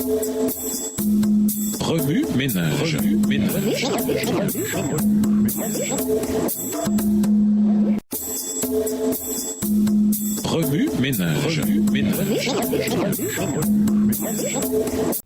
Remue ménage. Remue ménage.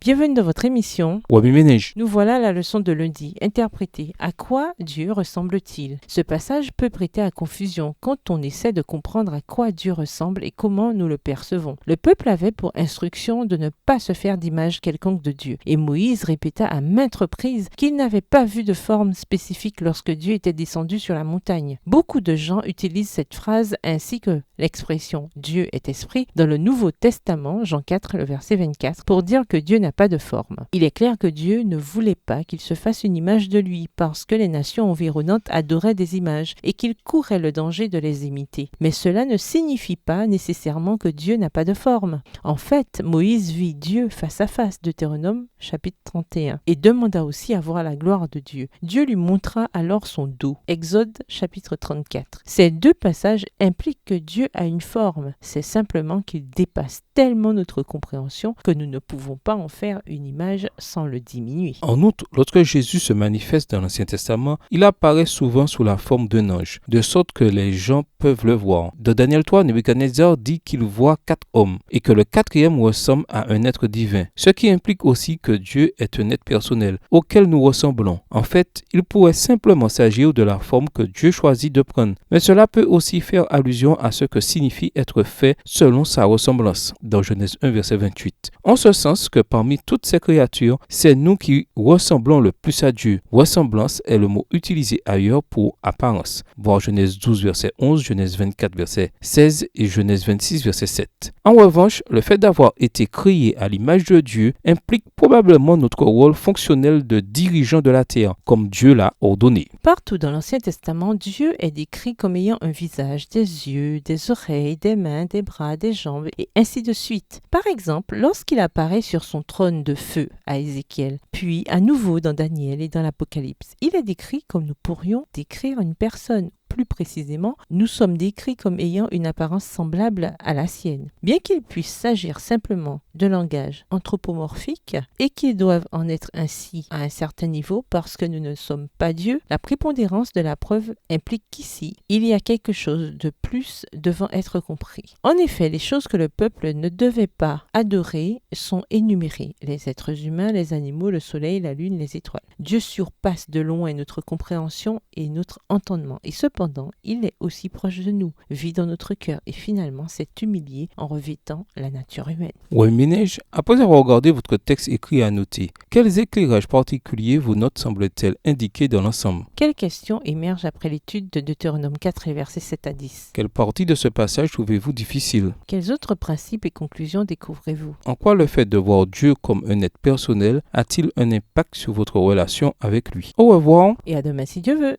Bienvenue dans votre émission. Remue ménage. Nous voilà à la leçon de lundi, interprétée. À quoi Dieu ressemble-t-il? Ce passage peut prêter à confusion quand on essaie de comprendre à quoi Dieu ressemble et comment nous le percevons. Le peuple avait pour instruction de ne pas se faire d'image quelconque de Dieu. Et Moïse répéta à maintes reprises qu'il n'avait pas vu de forme spécifique lorsque Dieu était descendu sur la montagne. Beaucoup de gens utilisent cette phrase ainsi que l'expression « Dieu est esprit » dans le Nouveau Testament, Jean 4, le verset 24, pour dire que Dieu n'a pas de forme. Il est clair que Dieu ne voulait pas qu'il se fasse une image de lui parce que les nations environnantes adoraient des images et qu'il courait le danger de les imiter. Mais cela ne signifie pas nécessairement que Dieu n'a pas de forme. En fait, Moïse vit Dieu face à face, Deutéronome chapitre 31, et demanda aussi à voir la gloire de Dieu. Dieu lui montra alors son dos, Exode chapitre 34. Ces deux passages impliquent que Dieu a une forme, c'est simplement qu'il dépasse tellement notre compréhension que nous ne pouvons pas en faire une image sans le diminuer. En outre, lorsque Jésus se manifeste dans l'Ancien Testament, il apparaît souvent sous la forme d'un ange, de sorte que les gens peuvent le voir. Dans Daniel 3, Nebuchadnezzar dit qu'il voit 4 hommes et que le quatrième ressemble à un être divin, ce qui implique aussi que Dieu est un être personnel auquel nous ressemblons. En fait, il pourrait simplement s'agir de la forme que Dieu choisit de prendre, mais cela peut aussi faire allusion à ce que signifie être fait selon sa ressemblance, dans Genèse 1, verset 28. En ce sens que parmi toutes ces créatures, c'est nous qui ressemblons le plus à Dieu. Ressemblance est le mot utilisé ailleurs pour apparence. Voir Genèse 12, verset 11, Genèse 24, verset 16 et Genèse 26, verset 7. En revanche, le fait d'avoir été créé à l'image de Dieu implique probablement notre rôle fonctionnel de dirigeant de la terre, comme Dieu l'a ordonné. Partout dans l'Ancien Testament, Dieu est décrit comme ayant un visage, des yeux, des oreilles, des mains, des bras, des jambes, et ainsi de suite. Par exemple, lorsqu'il apparaît sur son trône de feu à Ézéchiel, puis à nouveau dans Daniel et dans l'Apocalypse, il est décrit comme nous pourrions décrire une personne. Plus précisément, nous sommes décrits comme ayant une apparence semblable à la sienne. Bien qu'il puisse s'agir simplement de langage anthropomorphique et qu'ils doivent en être ainsi à un certain niveau parce que nous ne sommes pas Dieu, la prépondérance de la preuve implique qu'ici, il y a quelque chose de plus devant être compris. En effet, les choses que le peuple ne devait pas adorer sont énumérées. Les êtres humains, les animaux, le soleil, la lune, les étoiles. Dieu surpasse de loin notre compréhension et notre entendement. Et cependant, il est aussi proche de nous, vit dans notre cœur et finalement s'est humilié en revêtant la nature humaine. Remue ménage, après avoir regardé votre texte écrit et annoté, quels éclairages particuliers vos notes semblent-elles indiquer dans l'ensemble? Quelles questions émergent après l'étude de Deutéronome 4 et versets 7 à 10? Quelle partie de ce passage trouvez-vous difficile? Quels autres principes et conclusions découvrez-vous? En quoi le fait de voir Dieu comme un être personnel a-t-il un impact sur votre relation avec lui? Au revoir. Et à demain si Dieu veut.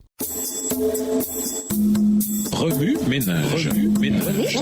Remue ménage. Remue ménage.